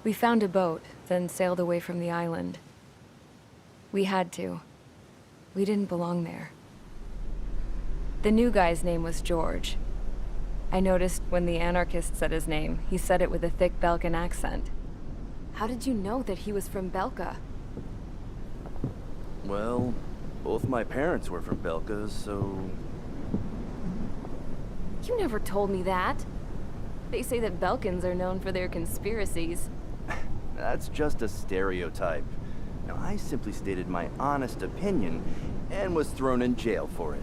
We found a boat, then sailed away from the island. We had to. We didn't belong there. The new guy's name was George. I noticed when the anarchist said his name, he said it with a thick Balkan accent. How did you know that he was from Belka? Well, both my parents were from Belka, so... You never told me that. They say that Belkans are known for their conspiracies. That's just a stereotype. Now, I simply stated my honest opinion and was thrown in jail for it.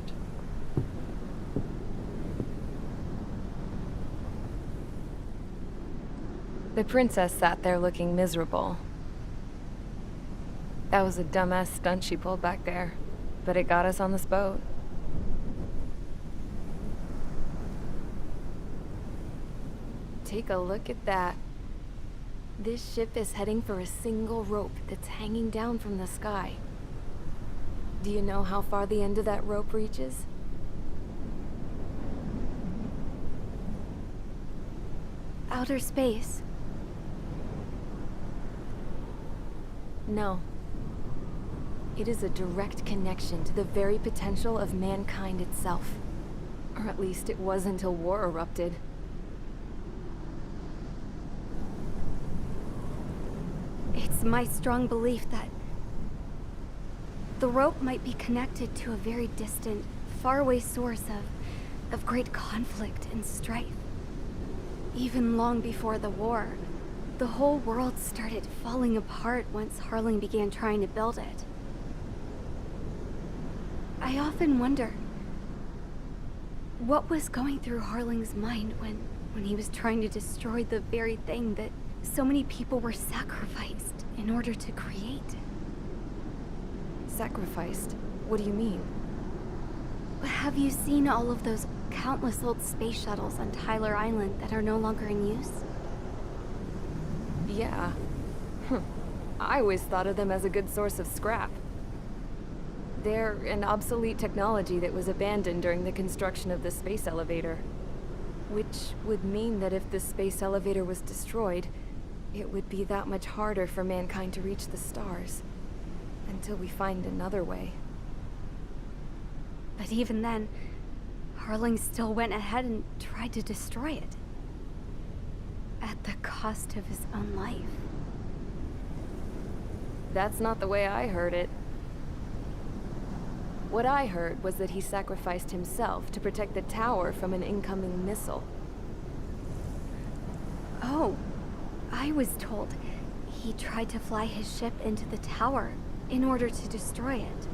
The princess sat there looking miserable. That was a dumbass stunt she pulled back there, but it got us on this boat. Take a look at that. This ship is heading for a single rope that's hanging down from the sky. Do you know how far the end of that rope reaches? Outer space. No. It is a direct connection to the very potential of mankind itself. Or at least it was until war erupted. It's my strong belief that the rope might be connected to a very distant, faraway source of great conflict and strife. Even long before the war, the whole world started falling apart once Harling began trying to build it. I often wonder what was going through Harling's mind when he was trying to destroy the very thing that so many people were sacrificed in order to create. Sacrificed? What do you mean? Have you seen all of those countless old space shuttles on Tyler Island that are no longer in use? Yeah. I always thought of them as a good source of scrap. They're an obsolete technology that was abandoned during the construction of the space elevator. Which would mean that if the space elevator was destroyed, it would be that much harder for mankind to reach the stars. Until we find another way. But even then, Harling still went ahead and tried to destroy it. At the cost of his own life. That's not the way I heard it. What I heard was that he sacrificed himself to protect the tower from an incoming missile. Oh, I was told he tried to fly his ship into the tower in order to destroy it.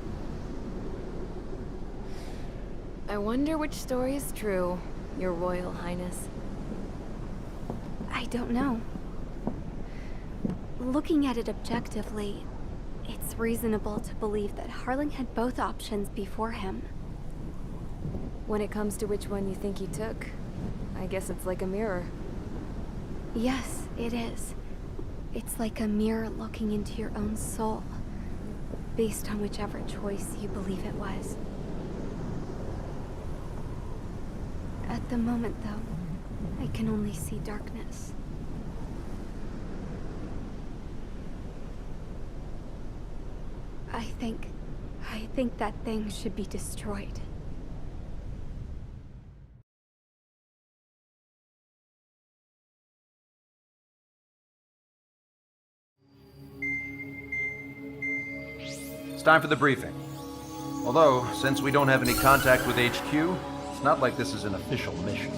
I wonder which story is true, Your Royal Highness. I don't know. Looking at it objectively, it's reasonable to believe that Harling had both options before him. When it comes to which one you think he took, I guess it's like a mirror. Yes, it is. It's like a mirror looking into your own soul, based on whichever choice you believe it was. At the moment, though, I can only see darkness. I think that thing should be destroyed. It's time for the briefing. Although, since we don't have any contact with HQ, it's not like this is an official mission.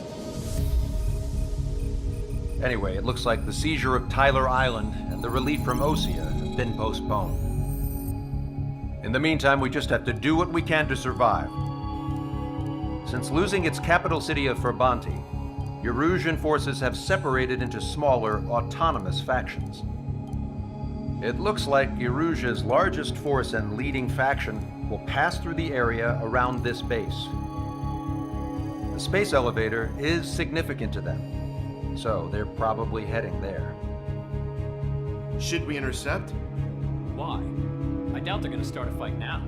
Anyway, it looks like the seizure of Tyler Island and the relief from Osea have been postponed. In the meantime, we just have to do what we can to survive. Since losing its capital city of Ferbanti, Erusian forces have separated into smaller, autonomous factions. It looks like Erusia's largest force and leading faction will pass through the area around this base. The space elevator is significant to them, so they're probably heading there. Should we intercept? Why? I doubt they're gonna start a fight now.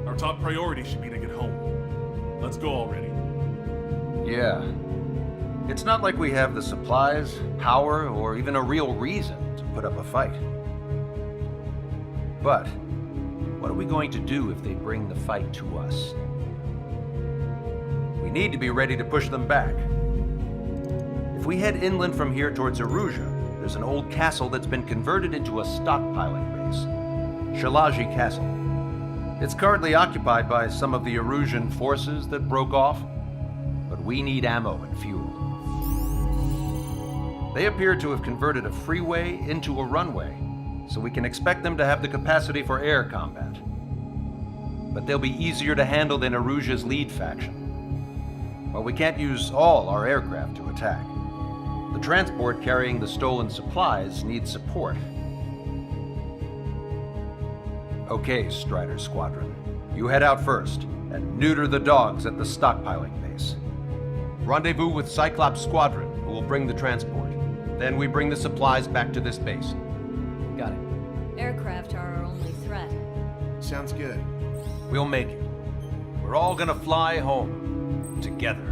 Our top priority should be to get home. Let's go already. Yeah. It's not like we have the supplies, power, or even a real reason to put up a fight. But what are we going to do if they bring the fight to us? We need to be ready to push them back. If we head inland from here towards Erusea, there's an old castle that's been converted into a stockpiling base. Shalaji Castle. It's currently occupied by some of the Erusian forces that broke off, but we need ammo and fuel. They appear to have converted a freeway into a runway, so we can expect them to have the capacity for air combat. But they'll be easier to handle than Erusea's lead faction. While we can't use all our aircraft to attack, the transport carrying the stolen supplies needs support. Okay, Strider Squadron. You head out first and neuter the dogs at the stockpiling base. Rendezvous with Cyclops Squadron, who will bring the transport. Then we bring the supplies back to this base. Got it. Aircraft are our only threat. Sounds good. We'll make it. We're all gonna fly home. Together.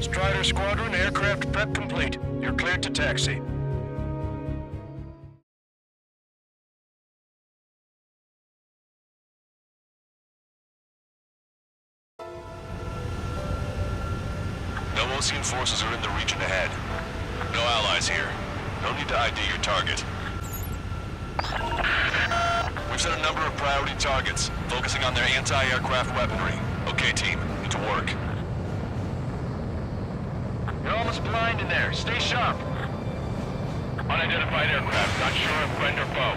Strider Squadron, aircraft prep complete. You're cleared to taxi. No Osean forces are in the region ahead. No allies here. No need to ID your target. We've set a number of priority targets, focusing on their anti-aircraft weaponry. Okay, team, get to work. You're almost blind in there. Stay sharp. Unidentified aircraft, not sure if friend or foe.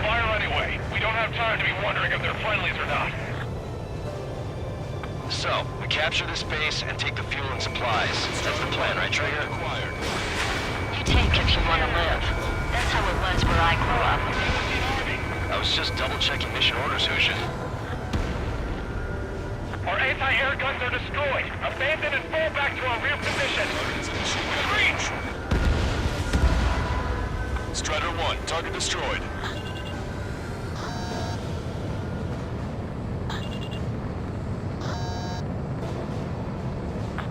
Fire anyway. We don't have time to be wondering if they're friendlies or not. So, we capture this base and take the fuel and supplies. That's the plan, right, Trigger? You take if you want to live. That's how it was where I grew up. I was just double-checking mission orders, Osean. Our anti-air guns are destroyed. Abandon and fall back to our rear position. Reach! Strider 1, target destroyed.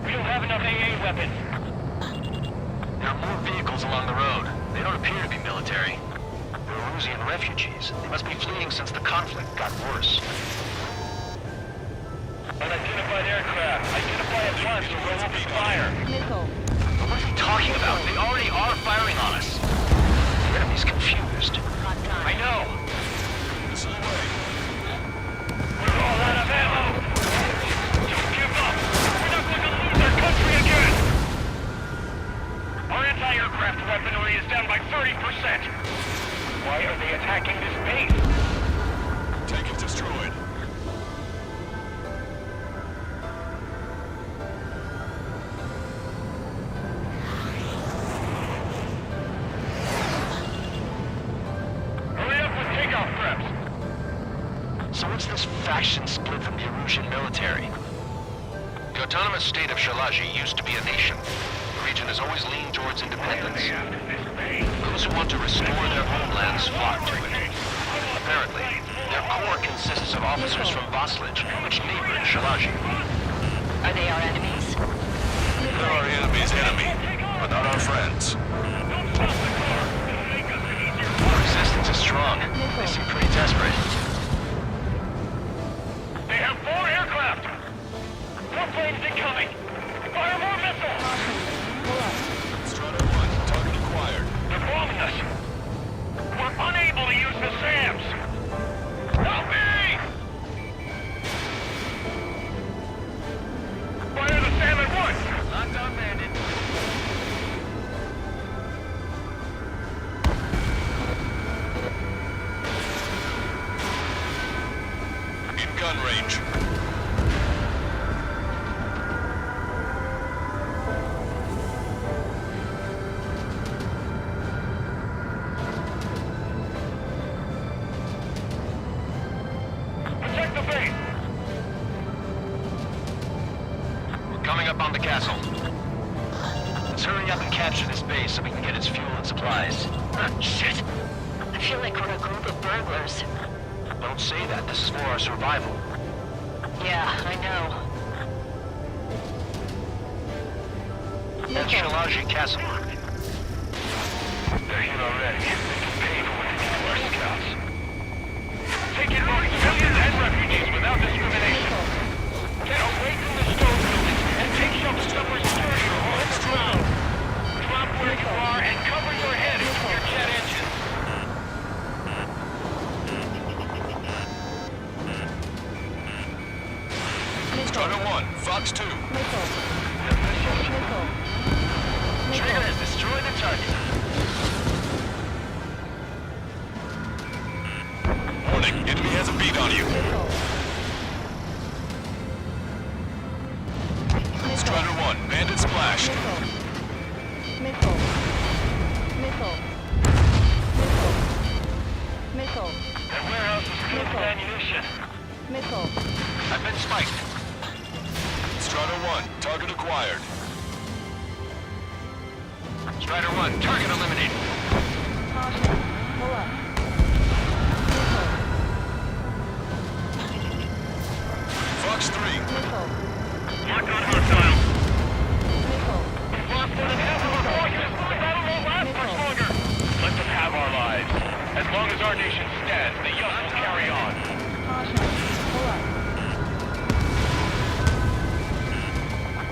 We don't have enough AA weapons. There are more vehicles along the road. They don't appear to be military. They're Erusean refugees. They must be fleeing since the conflict got worse. Unidentified aircraft. Identify at once or we'll open fire. But what are they talking about? They already are firing on us. The enemy's confused. I know. We're all out of ammo. Don't give up. We're not going to lose our country again. Our anti-aircraft weaponry is down by 30%. Why are they attacking this base? Take it destroyed. Hurry up with takeoff preps. So what's this faction split from the Erusean military? The autonomous state of Shalaji used to be a nation. The region has always leaned towards independence. Those who want to restore their homelands flock to it. Apparently, their core consists of officers from Vaslij, which neighbor Shalaji. Are they our enemies? They're our enemy's enemy, but not our friends. The resistance is strong. They seem pretty desperate. They have 4 aircraft. 4 planes incoming. Fire more missiles. Strider 1, target acquired. They're bombing us. We're unable to use the SAMs. Help me! Fire the SAM at once. Locked on, bandit. In gun range. Protect the base. We're coming up on the castle. Let's hurry up and capture this base so we can get its fuel and supplies. Shit. I feel like we're a group of burglars. Don't say that. This is for our survival. Yeah, I know. That's Shalaji Castle. They're here already. They can pay for what they did to our scouts. Take in both civilians and refugees without discrimination. Get away from the stove buildings and take shelter somewhere sturdier or on the ground. Drop where you are and cover your head into your jet engine. Strider 1, Fox 2. Trigger has destroyed the target. Warning, enemy has a beat on you. Strider 1, bandit splashed. That warehouse is filled with ammunition. I've been spiked. Strider 1, target acquired. Strider 1, target eliminated. Fox 3. Mark on hostile. We've lost more than half of our forces. The battle won't last much longer. Let them have our lives. As long as our nation stands, the young will carry on.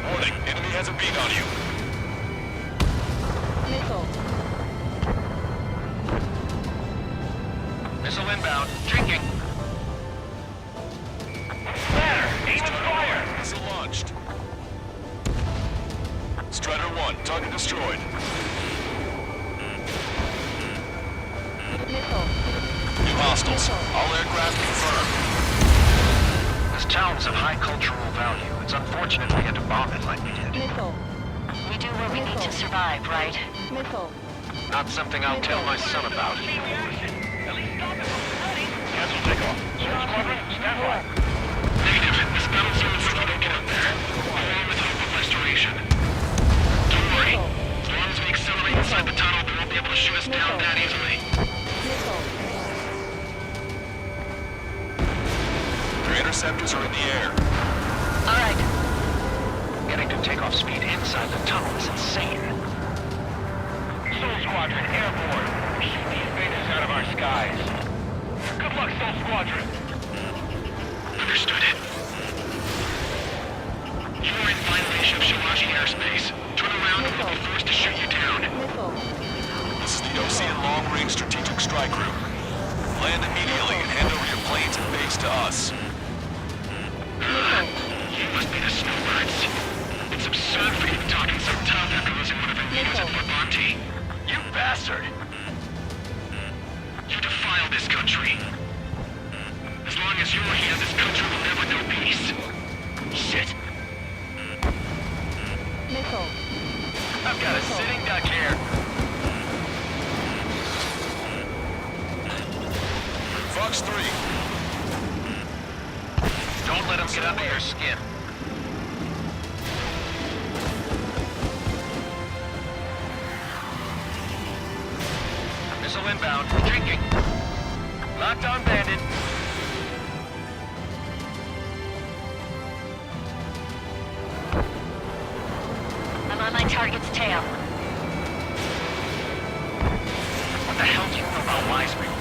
Warning, enemy has a beat on you. Missile inbound. Drinking. Ladder, aim and fire. Missile launched. Strider 1, target destroyed. New hostiles. All aircraft confirmed. This town's of high cultural value. It's unfortunate we had to bomb it like we did. We do what we need to survive, right? Not something I'll tell my son about. Cancel takeoff. Search squadron, stand by. Negative. This battle zone is not get up there. Only with hope of restoration. Don't worry. As long as we accelerate inside the tunnel, they won't be able to shoot us down that easily. 3 interceptors are in the air. All right. Getting to takeoff speed inside the tunnel is insane. Soul Squadron, airborne. Shoot these betas out of our skies. Good luck, Soul Squadron. Understood. You are in violation of Shalashi airspace. Turn around or we'll be forced to shoot you down. This is the Osean Long-Range Strategic Strike Group. Land immediately and hand over your planes and base to us. You must be the snowbirds. It's absurd for you talking so tough after losing one of the leaders at Brabante. You bastard! You defile this country. As long as you're here, this country will never know peace. Shit. I've got a sitting duck here. Fox 3. Don't let them get under your skin. Missile inbound. Drinking. Locked on bandit. I'm on my target's tail. What the hell do you know about Wiseman?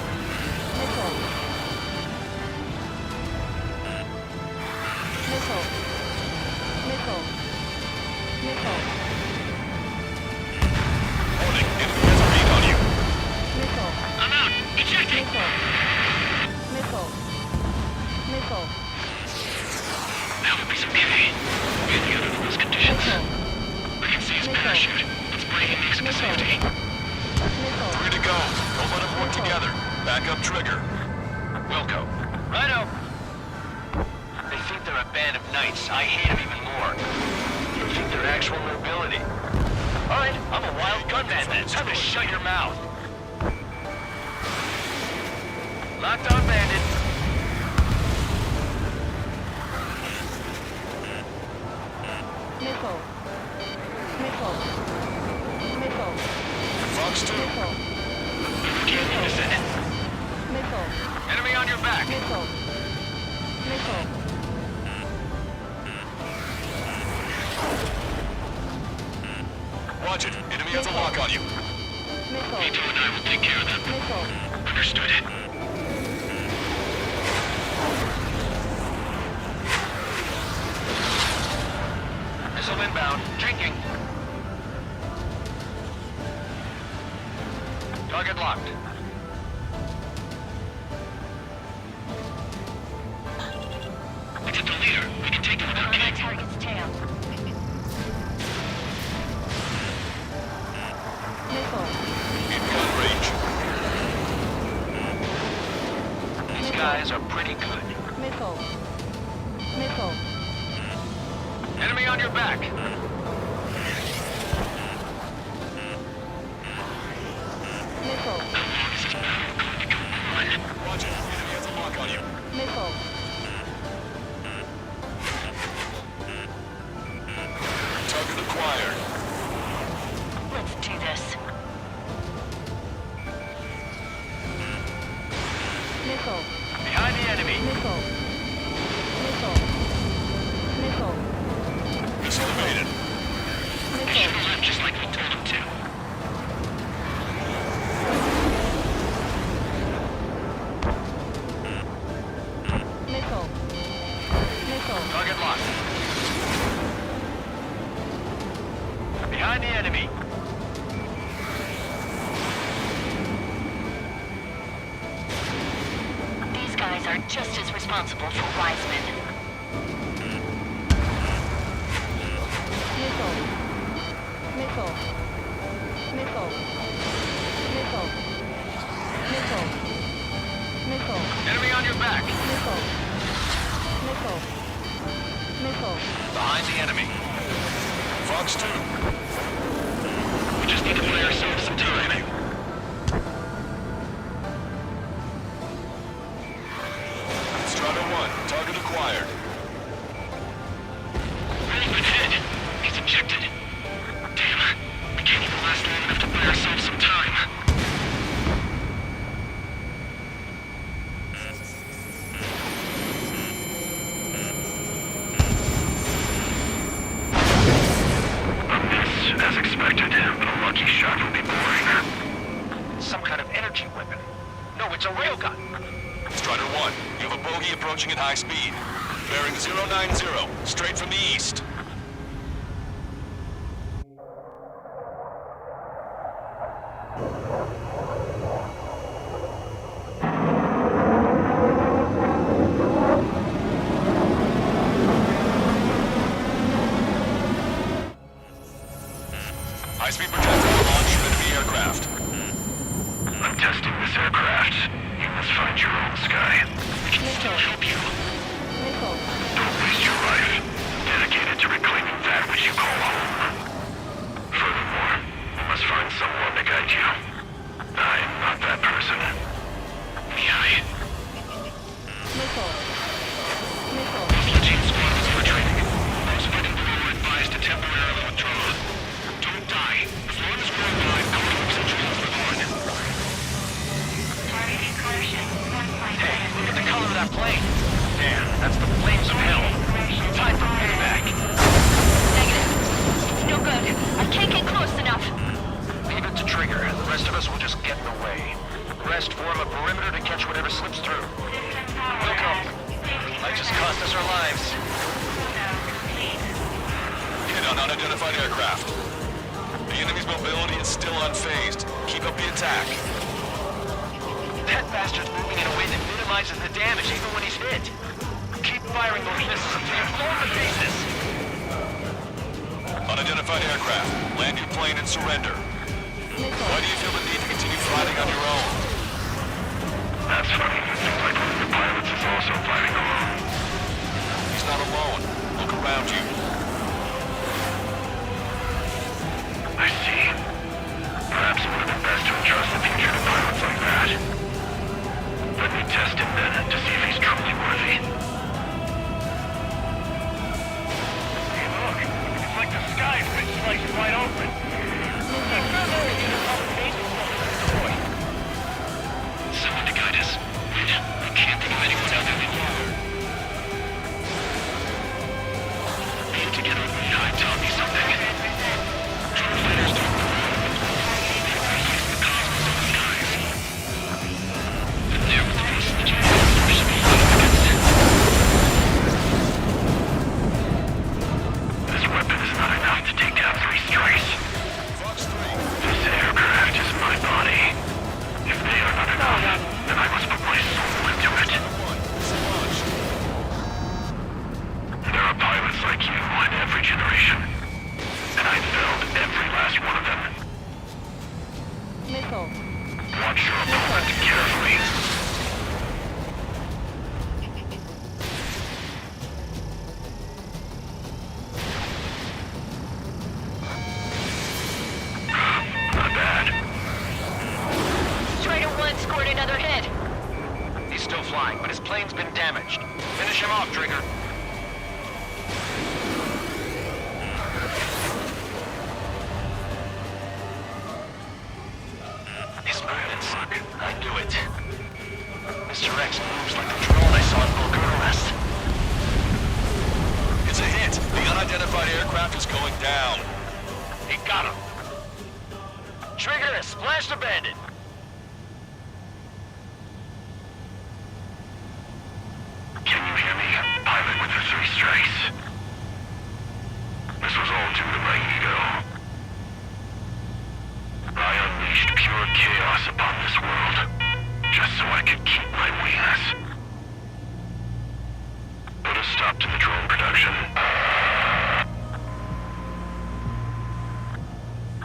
Warning, enemy has a read on you. I'm out! Ejecting! That would be some pity. Any other than those conditions. I can see his parachute. Let's bring him next to safety. 3 to go. Don't let them work together. Back up trigger. Wilco. Righto. They think they're a band of knights. I hate them even more. You think they're actual nobility. All right, I'm a wild gunman then. Time to shut your mouth. Locked on bandit. Fox 2. Can't use it. Enemy on your back. Watch it. Enemy has a lock on you. Vito and I will take care of them. Understood. Missile inbound. Drinking. Target locked. We took the leader. We can take him I'm without on my kick. target's tail. In gun range. These guys are pretty good. Enemy on your back. How long is this battle going to go on? Watch it. Enemy has a lock on you. Target acquired. Let's do this. Behind the enemy. Missile evaded. He should have left just like we told him to. Target locked. Behind the enemy. These guys are just as responsible for Wiseman. Enemy on your back. Behind the enemy. Fox 2. We just need to buy ourselves some time. Strata 1. Target acquired. Rolling hit. He's ejected. Damn. We can't even last long enough to buy ourselves some time. As expected, but a lucky shot will be boring. Some kind of energy weapon. No it's a railgun. Strider 1, you have a bogey approaching at high speed. Bearing 090, straight from the east. High-speed projectile launch enemy aircraft. I'm testing this aircraft. You must find your own sky. I can still help you. Don't waste your life. Dedicated to reclaiming that which you call home. Furthermore, you must find someone to guide you. I am not that person. I... Platoon squad is for training. Those fighting below are advised to temporarily withdraw. Don't die. As long as we're alive, conflicts and trials live on. Hey, look at the color of that plane. Damn, that's the flames of hell. Time for payback. Negative. It's no good. I can't get close enough. Leave it to Trigger. The rest of us will just get in the way. The rest form a perimeter to catch whatever slips through. Welcome. Might just cost us our lives. Hit on unidentified aircraft. The enemy's mobility is still unfazed. Keep up the attack. That bastard's moving in a way that minimizes the damage even when he's hit. Keep firing those missiles until you blow him to pieces. Unidentified aircraft. Land your plane and surrender. Why do you feel the need to continue fighting on your own? That's funny. Seems like one of the pilots is also fighting alone. He's not alone. Look around you. I see. Perhaps it would have been best to entrust the future to pilots like that. Let me test him then to see if he's truly worthy. Hey, look. It's like the sky's been sliced wide open. Someone to guide us. Wait, I can't think of anyone other than you. Being together with me, I taught me something. True fighters don't the cosmos of the skies. But there with peace, the giants should be against. This weapon is not enough to take down 3 strikes. This aircraft is my body. If they are not enough, then I must put my soul into it. There are pilots like you in every generation. And I failed every last one of them. Watch your opponent carefully. Not bad. Strider 1 scored another hit. He's still flying, but his plane's been damaged. Finish him off, Trigger. His movements. I knew it. Mr. X moves like the drone I saw in Mengudara. It's a hit. The unidentified aircraft is going down. He got him. Trigger has splashed a bandit. Can you hear me, pilot with the 3 strikes? This was all due to my ego. I unleashed pure chaos upon this world, just so I could keep my wings. Put a stop to the drone production.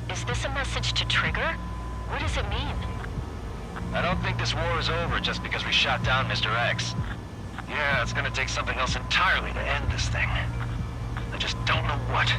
Is this a message to Trigger? What does it mean? I don't think this war is over just because we shot down Mr. X. Yeah, it's gonna take something else entirely to end this thing. I just don't know what.